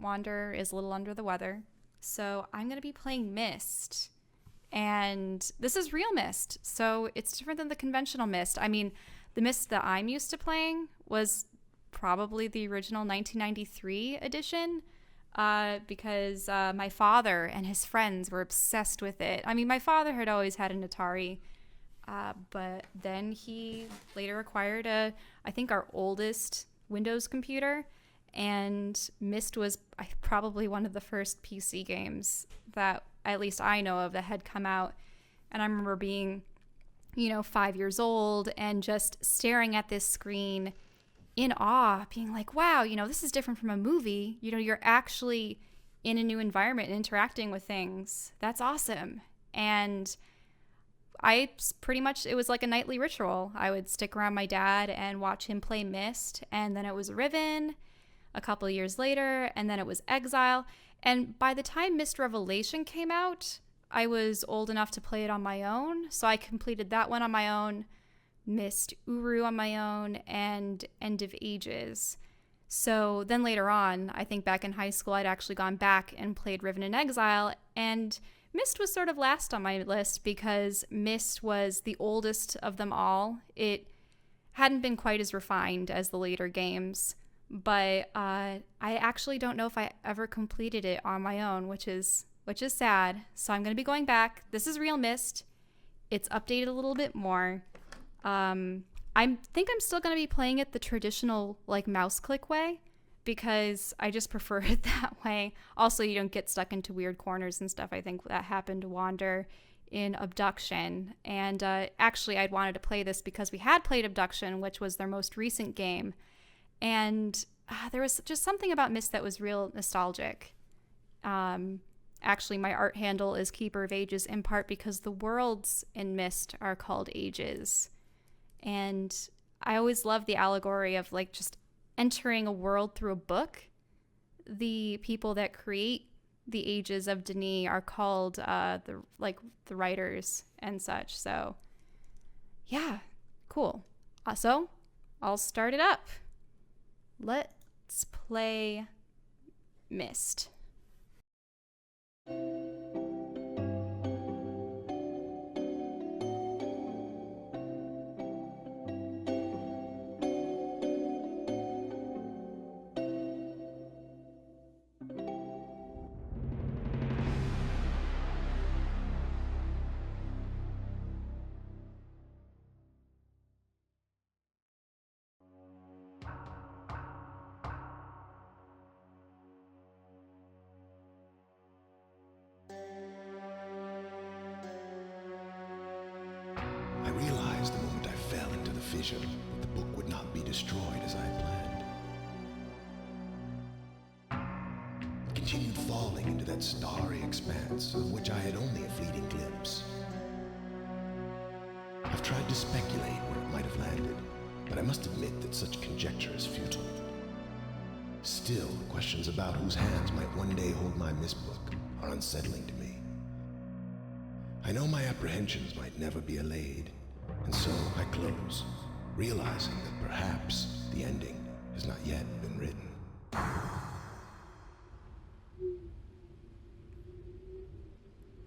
Wander is a little under the weather. So I'm going to be playing Myst. And this is real Myst. So it's different than the conventional Myst. I mean, the Myst that I'm used to playing was probably the original 1993 edition. Because my father and his friends were obsessed with it. I mean, my father had always had an Atari, but then he later acquired I think our oldest Windows computer, and Myst was probably one of the first PC games that at least I know of that had come out. And I remember being, 5 years old and just staring at this screen in awe, being like, wow, this is different from a movie. You're actually in a new environment and interacting with things. That's awesome. And it was like a nightly ritual. I would stick around my dad and watch him play Myst. And then it was Riven a couple of years later. And then it was Exile. And by the time Myst Revelation came out, I was old enough to play it on my own. So I completed that one on my own. Myst Uru on my own, and End of Ages. So then later on, I think back in high school, I'd actually gone back and played Riven and Exile, and Myst was sort of last on my list because Myst was the oldest of them all. It hadn't been quite as refined as the later games, but I actually don't know if I ever completed it on my own, which is sad. So I'm going to be going back. This is real Myst. It's updated a little bit more. I think I'm still going to be playing it the traditional mouse click way because I just prefer it that way. Also, you don't get stuck into weird corners and stuff. I think that happened to Wander in Abduction. And actually, I'd wanted to play this because we had played Abduction, which was their most recent game. And there was just something about Myst that was real nostalgic. Actually, my art handle is KeeperofAges in part because the worlds in Myst are called ages. And I always love the allegory of just entering a world through a book. The people that create the ages of Denis are called the writers and such. So yeah, cool. So I'll start it up. Let's play Myst. I realized the moment I fell into the fissure that the book would not be destroyed as I had planned. It continued falling into that starry expanse of which I had only a fleeting glimpse. I've tried to speculate where it might have landed, but I must admit that such conjecture is futile. Still, questions about whose hands might one day hold my Myst book are unsettling to me. I know my apprehensions might never be allayed, and so I close, realizing that perhaps the ending has not yet been written.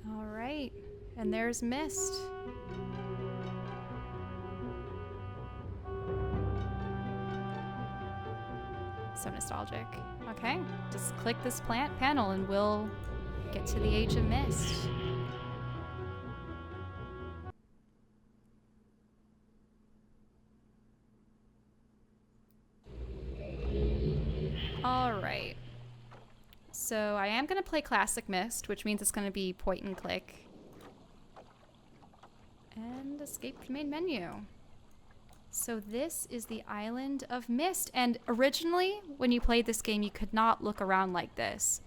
All right, and there's Myst. So nostalgic. Okay, just click this panel and we'll get to the Age of Myst. All right. So I am going to play Classic Myst, which means it's going to be point and click. And escape to main menu. So this is the Island of Myst. And originally, when you played this game, you could not look around like this.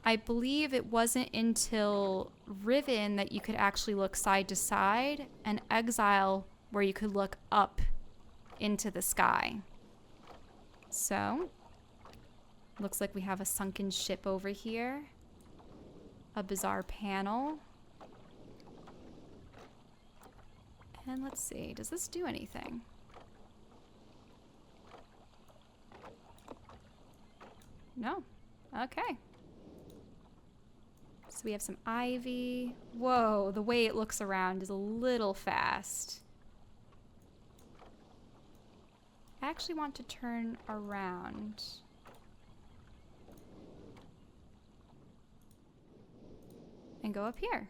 I believe it wasn't until Riven that you could actually look side to side, and Exile where you could look up into the sky. So, looks like we have a sunken ship over here. A bizarre panel. And let's see, does this do anything? No. Okay. So we have some ivy. Whoa, the way it looks around is a little fast. I actually want to turn around. And go up here.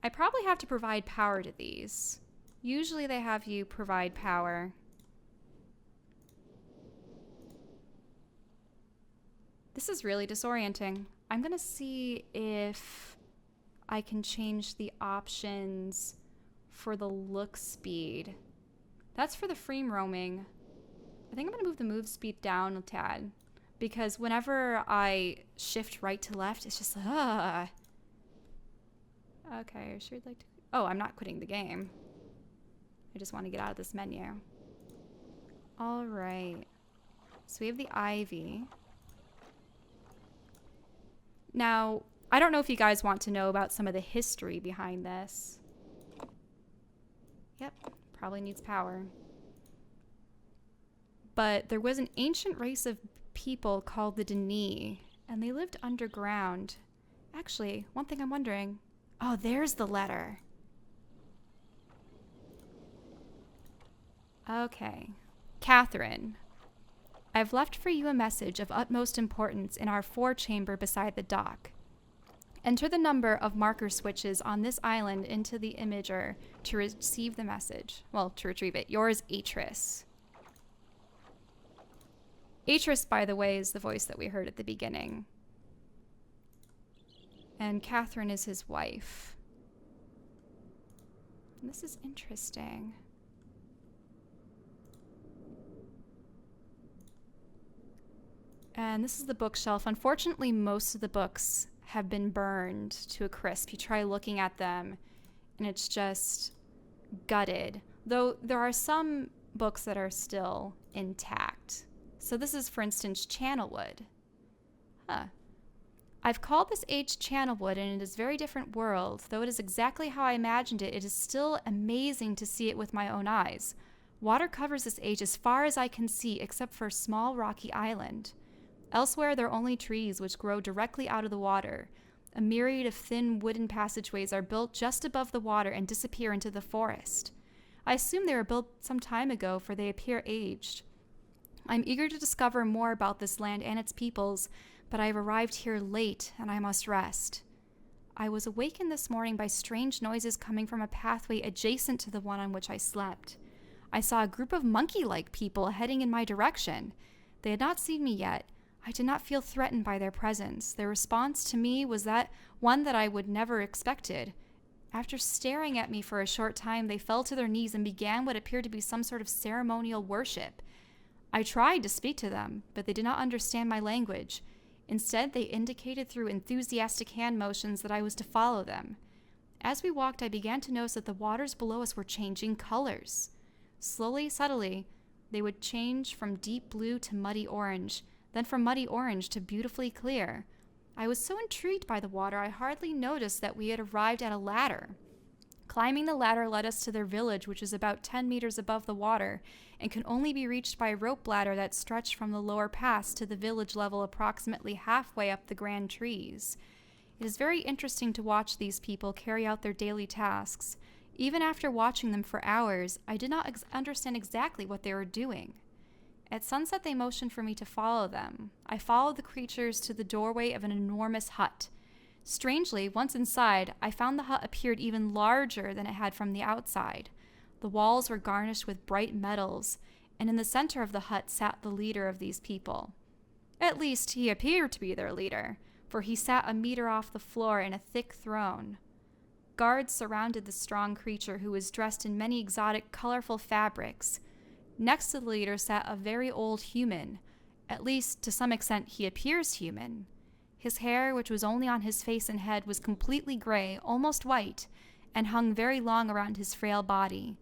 I probably have to provide power to these. Usually they have you provide power. This is really disorienting. I'm gonna see if I can change the options for the look speed. That's for the frame roaming. I think I'm gonna move the move speed down a tad, because whenever I shift right to left, it's just Okay, I sure would like to. Oh, I'm not quitting the game. I just want to get out of this menu. All right. So we have the ivy. Now, I don't know if you guys want to know about some of the history behind this. Yep, probably needs power. But there was an ancient race of people called the Denis, and they lived underground. Actually, one thing I'm wondering. Oh, there's the letter. Okay. Catherine, I've left for you a message of utmost importance in our forechamber beside the dock. Enter the number of marker switches on this island into the imager to receive the message. Well, to retrieve it. Yours, Atrus. Atrus, by the way, is the voice that we heard at the beginning. And Catherine is his wife. And this is interesting. And this is the bookshelf. Unfortunately, most of the books have been burned to a crisp. You try looking at them, and it's just gutted. Though there are some books that are still intact. So this is, for instance, Channelwood. Huh. I've called this age Channelwood, and it is a very different world. Though it is exactly how I imagined it, it is still amazing to see it with my own eyes. Water covers this age as far as I can see, except for a small rocky island. Elsewhere, there are only trees which grow directly out of the water. A myriad of thin wooden passageways are built just above the water and disappear into the forest. I assume they were built some time ago, for they appear aged. I'm eager to discover more about this land and its peoples, but I have arrived here late, and I must rest. I was awakened this morning by strange noises coming from a pathway adjacent to the one on which I slept. I saw a group of monkey-like people heading in my direction. They had not seen me yet. I did not feel threatened by their presence. Their response to me was that one that I would never expected. After staring at me for a short time, they fell to their knees and began what appeared to be some sort of ceremonial worship. I tried to speak to them, but they did not understand my language. Instead, they indicated through enthusiastic hand motions that I was to follow them. As we walked, I began to notice that the waters below us were changing colors. Slowly, subtly, they would change from deep blue to muddy orange, then from muddy orange to beautifully clear. I was so intrigued by the water, I hardly noticed that we had arrived at a ladder. Climbing the ladder led us to their village, which is about 10 meters above the water, and can only be reached by a rope ladder that stretched from the lower pass to the village level approximately halfway up the grand trees. It is very interesting to watch these people carry out their daily tasks. Even after watching them for hours, I did not understand exactly what they were doing. At sunset, they motioned for me to follow them. I followed the creatures to the doorway of an enormous hut. Strangely, once inside, I found the hut appeared even larger than it had from the outside. The walls were garnished with bright metals, and in the center of the hut sat the leader of these people. At least, he appeared to be their leader, for he sat a meter off the floor in a thick throne. Guards surrounded the strong creature, who was dressed in many exotic, colorful fabrics. Next to the leader sat a very old human. At least, to some extent, he appears human. His hair, which was only on his face and head, was completely gray, almost white, and hung very long around his frail body.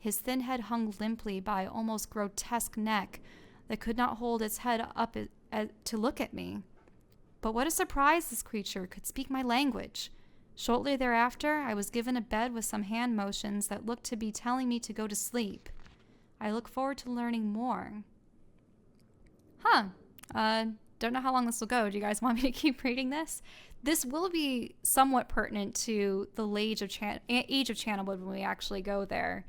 His thin head hung limply by an almost grotesque neck that could not hold its head up to look at me. But what a surprise, this creature could speak my language. Shortly thereafter, I was given a bed with some hand motions that looked to be telling me to go to sleep. I look forward to learning more. Don't know how long this will go. Do you guys want me to keep reading this? This will be somewhat pertinent to the age of Channelwood when we actually go there.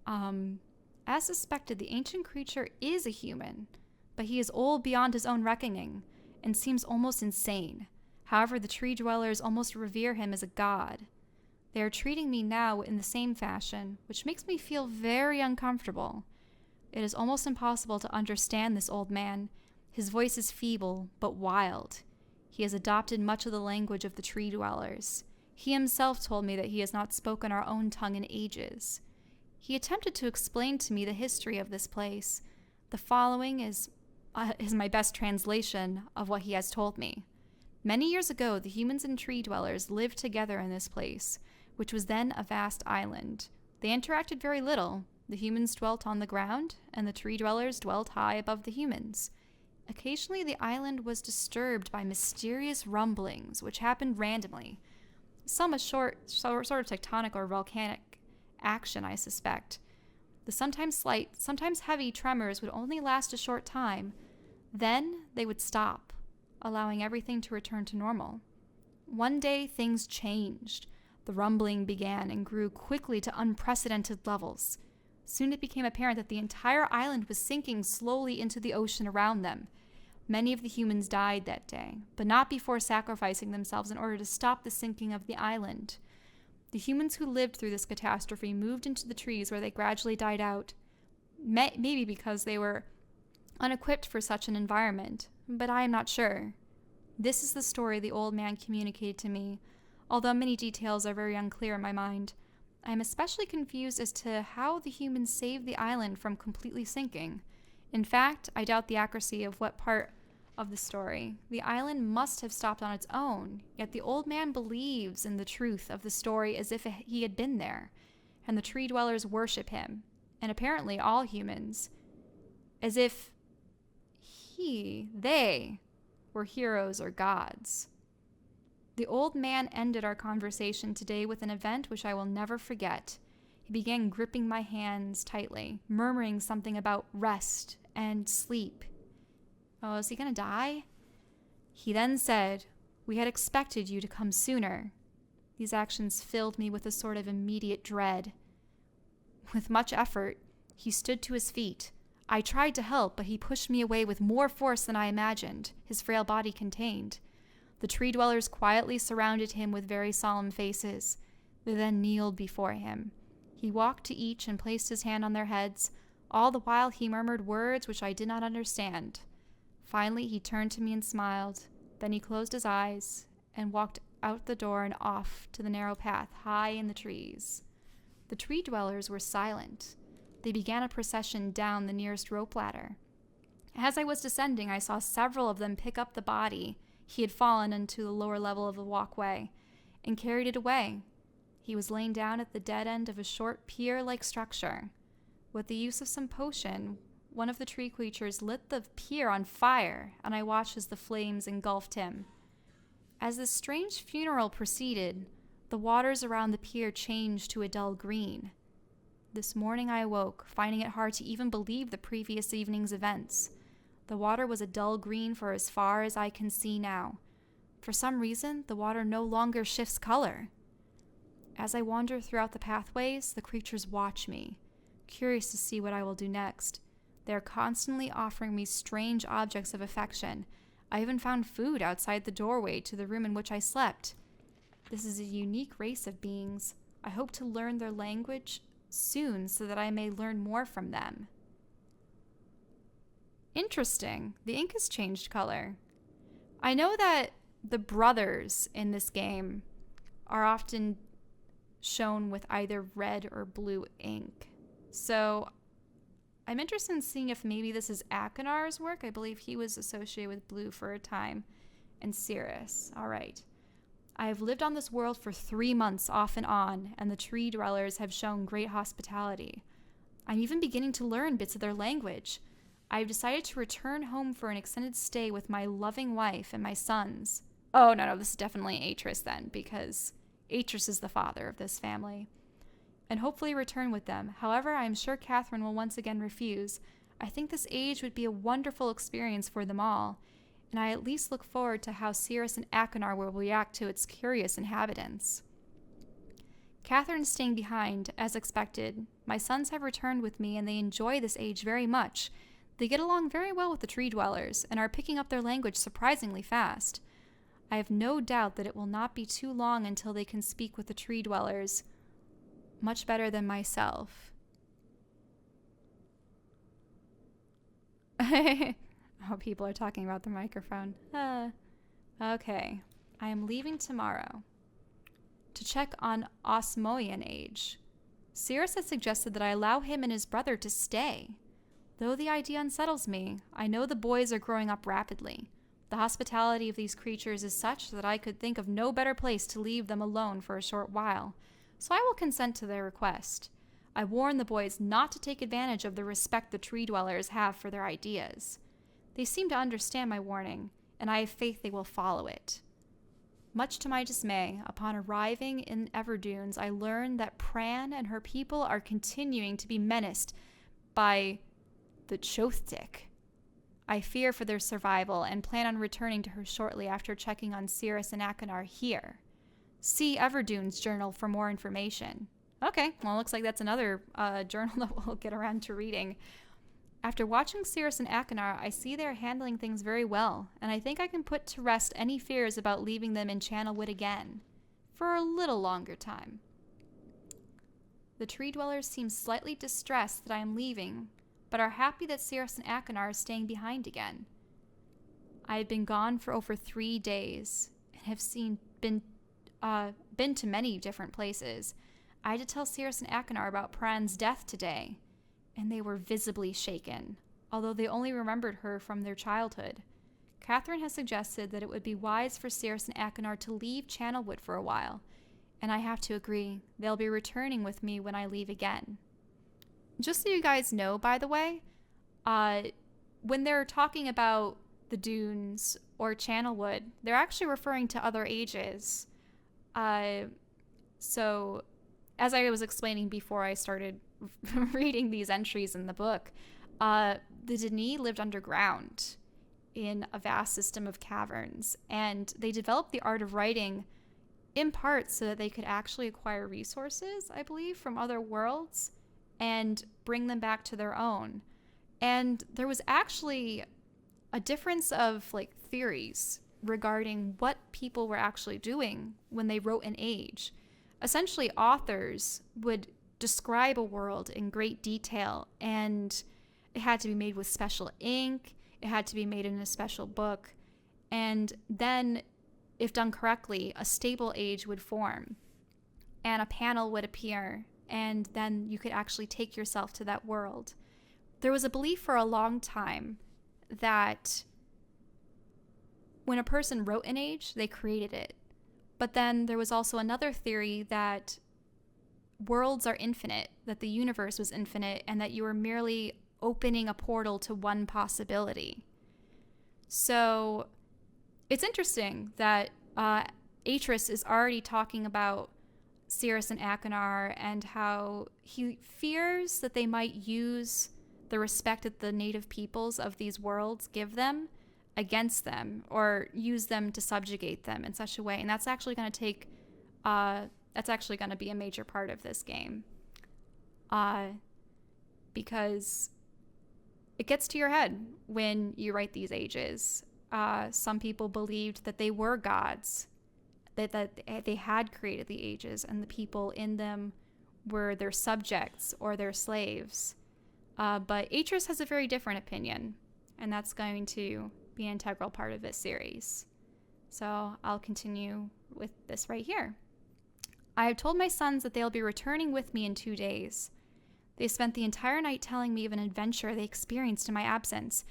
As suspected, the ancient creature is a human, but he is old beyond his own reckoning and seems almost insane. However, the tree dwellers almost revere him as a god. They are treating me now in the same fashion, which makes me feel very uncomfortable. It is almost impossible to understand this old man. His voice is feeble, but wild. He has adopted much of the language of the tree dwellers. He himself told me that he has not spoken our own tongue in ages. He attempted to explain to me the history of this place. The following is my best translation of what he has told me. Many years ago, the humans and tree dwellers lived together in this place, which was then a vast island. They interacted very little. The humans dwelt on the ground, and the tree dwellers dwelt high above the humans. Occasionally, the island was disturbed by mysterious rumblings, which happened randomly. Some a sort of tectonic or volcanic action, I suspect. The sometimes slight, sometimes heavy tremors would only last a short time. Then they would stop, allowing everything to return to normal. One day, things changed. The rumbling began and grew quickly to unprecedented levels. Soon it became apparent that the entire island was sinking slowly into the ocean around them. Many of the humans died that day, but not before sacrificing themselves in order to stop the sinking of the island. The humans who lived through this catastrophe moved into the trees where they gradually died out, maybe because they were unequipped for such an environment, but I am not sure. This is the story the old man communicated to me, although many details are very unclear in my mind. I am especially confused as to how the humans saved the island from completely sinking. In fact, I doubt the accuracy of what part of the story. The island must have stopped on its own, yet the old man believes in the truth of the story as if he had been there, and the tree dwellers worship him, and apparently all humans, as if they were heroes or gods. The old man ended our conversation today with an event which I will never forget. He began gripping my hands tightly, murmuring something about rest and sleep. Oh, is he gonna die? He then said, "We had expected you to come sooner." These actions filled me with a sort of immediate dread. With much effort, he stood to his feet. I tried to help, but he pushed me away with more force than I imagined his frail body contained. The tree dwellers quietly surrounded him with very solemn faces. They then kneeled before him. He walked to each and placed his hand on their heads. All the while he murmured words which I did not understand. Finally he turned to me and smiled. Then he closed his eyes and walked out the door and off to the narrow path high in the trees. The tree dwellers were silent. They began a procession down the nearest rope ladder. As I was descending, I saw several of them pick up the body he had fallen into the lower level of the walkway and carried it away. He was laying down at the dead end of a short pier-like structure. With the use of some potion, one of the tree creatures lit the pier on fire, and I watched as the flames engulfed him. As this strange funeral proceeded, the waters around the pier changed to a dull green. This morning I awoke, finding it hard to even believe the previous evening's events. The water was a dull green for as far as I can see now. For some reason, the water no longer shifts color. As I wander throughout the pathways, the creatures watch me, curious to see what I will do next. They are constantly offering me strange objects of affection. I even found food outside the doorway to the room in which I slept. This is a unique race of beings. I hope to learn their language soon so that I may learn more from them. Interesting. The ink has changed color. I know that the brothers in this game are often shown with either red or blue ink. So I'm interested in seeing if maybe this is Akinar's work. I believe he was associated with blue for a time. And Cirrus. All right. I have lived on this world for 3 months off and on, and the tree dwellers have shown great hospitality. I'm even beginning to learn bits of their language. I have decided to return home for an extended stay with my loving wife and my sons. Oh, no, this is definitely Atrus then, because Atrus is the father of this family. and hopefully return with them. However, I am sure Catherine will once again refuse. I think this age would be a wonderful experience for them all, and I at least look forward to how Cirrus and Achenar will react to its curious inhabitants. Catherine is staying behind, as expected. My sons have returned with me, and they enjoy this age very much. They get along very well with the tree dwellers, and are picking up their language surprisingly fast. I have no doubt that it will not be too long until they can speak with the tree dwellers much better than myself. Oh, people are talking about the microphone. Okay. I am leaving tomorrow to check on Osmoian age. Cirrus has suggested that I allow him and his brother to stay. Though the idea unsettles me, I know the boys are growing up rapidly. The hospitality of these creatures is such that I could think of no better place to leave them alone for a short while, so I will consent to their request. I warn the boys not to take advantage of the respect the tree dwellers have for their ideas. They seem to understand my warning, and I have faith they will follow it. Much to my dismay, upon arriving in Everdunes, I learn that Pran and her people are continuing to be menaced by the Chothdik. I fear for their survival and plan on returning to her shortly after checking on Cirrus and Achenar here. See Everdunes journal for more information. Okay, well, it looks like that's another journal that we'll get around to reading. After watching Cirrus and Achenar, I see they're handling things very well, and I think I can put to rest any fears about leaving them in Channelwood again, for a little longer time. The tree dwellers seem slightly distressed that I am leaving, but are happy that Cirrus and Achenar are staying behind again. I have been gone for over 3 days, and have been to many different places. I had to tell Cirrus and Achenar about Pran's death today, and they were visibly shaken, although they only remembered her from their childhood. Catherine has suggested that it would be wise for Cirrus and Achenar to leave Channelwood for a while, and I have to agree. They'll be returning with me when I leave again. Just so you guys know, by the way, when they're talking about the dunes or Channelwood, they're actually referring to other ages. So, as I was explaining before I started reading these entries in the book, the Denis lived underground in a vast system of caverns, and they developed the art of writing in part so that they could actually acquire resources, I believe, from other worlds and bring them back to their own. And there was actually a difference of theories regarding what people were actually doing when they wrote an age. Essentially, authors would describe a world in great detail, and it had to be made with special ink, it had to be made in a special book, and then, if done correctly, a stable age would form, and a panel would appear, and then you could actually take yourself to that world. There was a belief for a long time that when a person wrote an age, they created it. But then there was also another theory that worlds are infinite, that the universe was infinite, and that you were merely opening a portal to one possibility. So it's interesting that Atrus is already talking about Cirrus and Achenar and how he fears that they might use the respect that the native peoples of these worlds give them against them, or use them to subjugate them in such a way. And that's actually going to take that's actually going to be a major part of this game, because it gets to your head when you write these ages. Some people believed that they were gods, that they had created the ages, and the people in them were their subjects or their slaves. But Atrus has a very different opinion, and that's going to be an integral part of this series. So I'll continue with this right here. I have told my sons that they'll be returning with me in 2 days. They spent the entire night telling me of an adventure they experienced in my absence,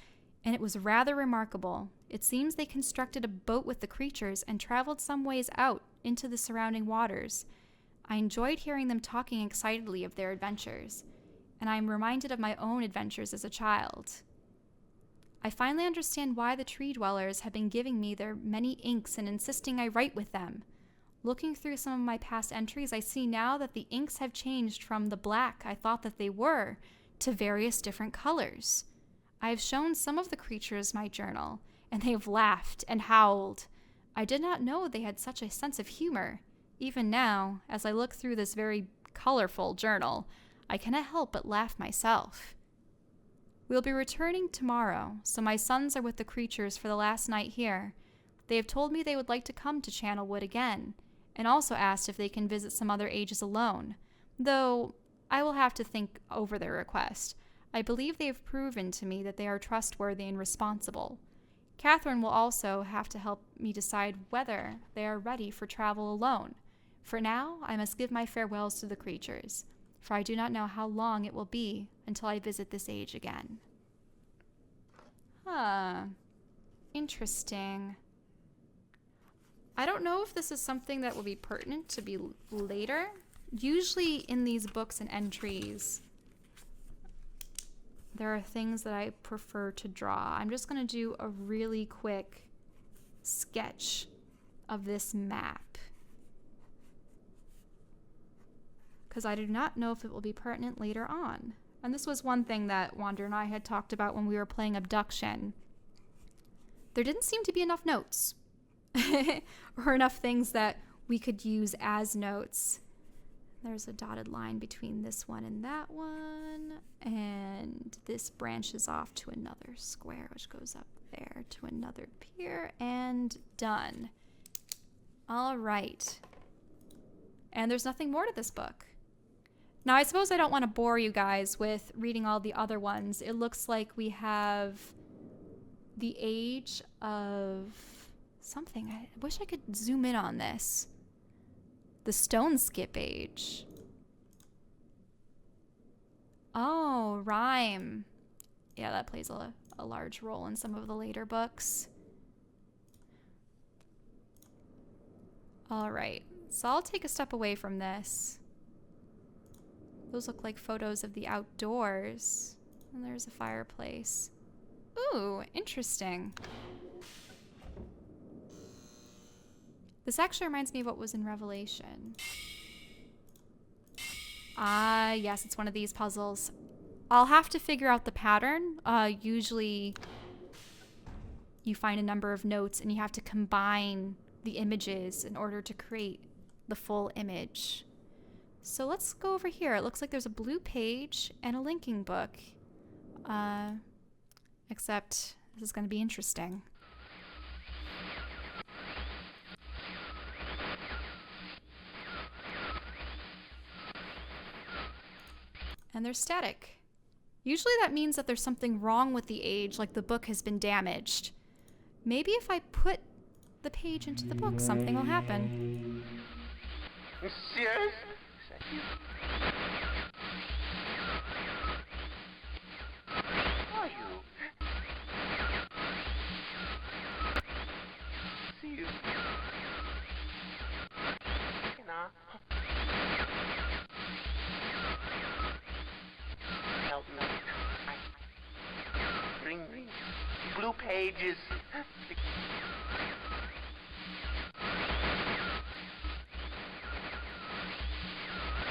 and it was rather remarkable. It seems they constructed a boat with the creatures and traveled some ways out into the surrounding waters. I enjoyed hearing them talking excitedly of their adventures, and I am reminded of my own adventures as a child. I finally understand why the tree dwellers have been giving me their many inks and insisting I write with them. Looking through some of my past entries, I see now that the inks have changed from the black I thought that they were to various different colors. I have shown some of the creatures my journal, and they have laughed and howled. I did not know they had such a sense of humor. Even now, as I look through this very colorful journal, I cannot help but laugh myself. We'll be returning tomorrow, so my sons are with the creatures for the last night here. They have told me they would like to come to Channelwood again, and also asked if they can visit some other ages alone, though I will have to think over their request. I believe they have proven to me that they are trustworthy and responsible. Catherine will also have to help me decide whether they are ready for travel alone. For now, I must give my farewells to the creatures, for I do not know how long it will be until I visit this age again. Interesting. I don't know if this is something that will be pertinent to be later. Usually in these books and entries, there are things that I prefer to draw. I'm just going to do a really quick sketch of this map, because I do not know if it will be pertinent later on. And this was one thing that Wander and I had talked about when we were playing Abduction. There didn't seem to be enough notes or enough things that we could use as notes. There's a dotted line between this one and that one, and this branches off to another square, which goes up there to another pier, and done. All right. And there's nothing more to this book. Now, I suppose I don't want to bore you guys with reading all the other ones. It looks like we have the age of something. I wish I could zoom in on this. The stone skip age. Oh, rhyme. Yeah, that plays a large role in some of the later books. All right, so I'll take a step away from this. Those look like photos of the outdoors. And there's a fireplace. Ooh, interesting. This actually reminds me of what was in Revelation. Ah, yes, it's one of these puzzles. I'll have to figure out the pattern. Usually you find a number of notes and you have to combine the images in order to create the full image. So let's go over here. It looks like there's a blue page and a linking book. Except this is going to be interesting. And they're static. Usually that means that there's something wrong with the age, like the book has been damaged. Maybe if I put the page into the book, something will happen. Monsieur? Is that you? Who are you? See you. You know. Help me. Bring me blue pages.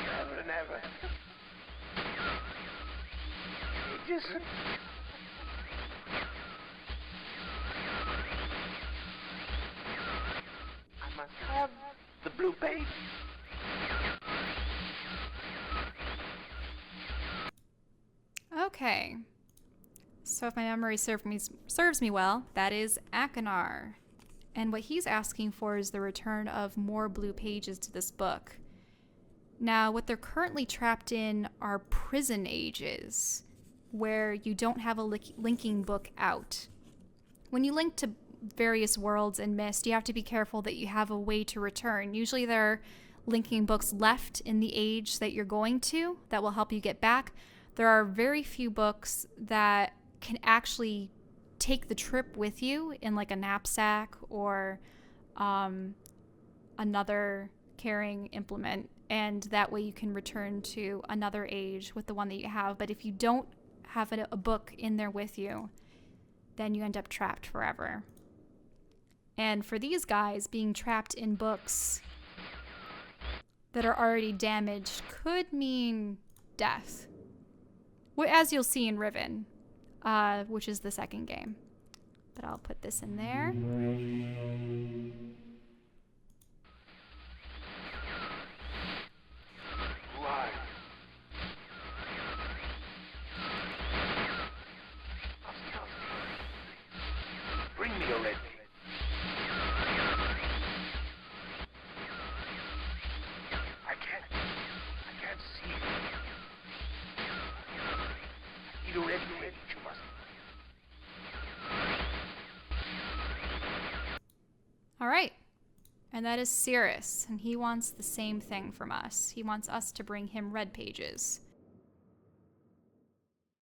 Never, never. Pages. I must have the blue page. Okay. So if my memory serves me well, that is Akinar. And what he's asking for is the return of more blue pages to this book. Now, what they're currently trapped in are prison ages, where you don't have a linking book out. When you link to various worlds in Myst, you have to be careful that you have a way to return. Usually there are linking books left in the age that you're going to that will help you get back. There are very few books that can actually take the trip with you in like a knapsack or another carrying implement, and that way you can return to another age with the one that you have. But if you don't have a book in there with you, then you end up trapped forever. And for these guys, being trapped in books that are already damaged could mean death. As you'll see in Riven, which is the second game. But I'll put this in there. Bring me a red page. I can't see. I need a red page, you must. All right. And that is Cirrus, and he wants the same thing from us. He wants us to bring him red pages.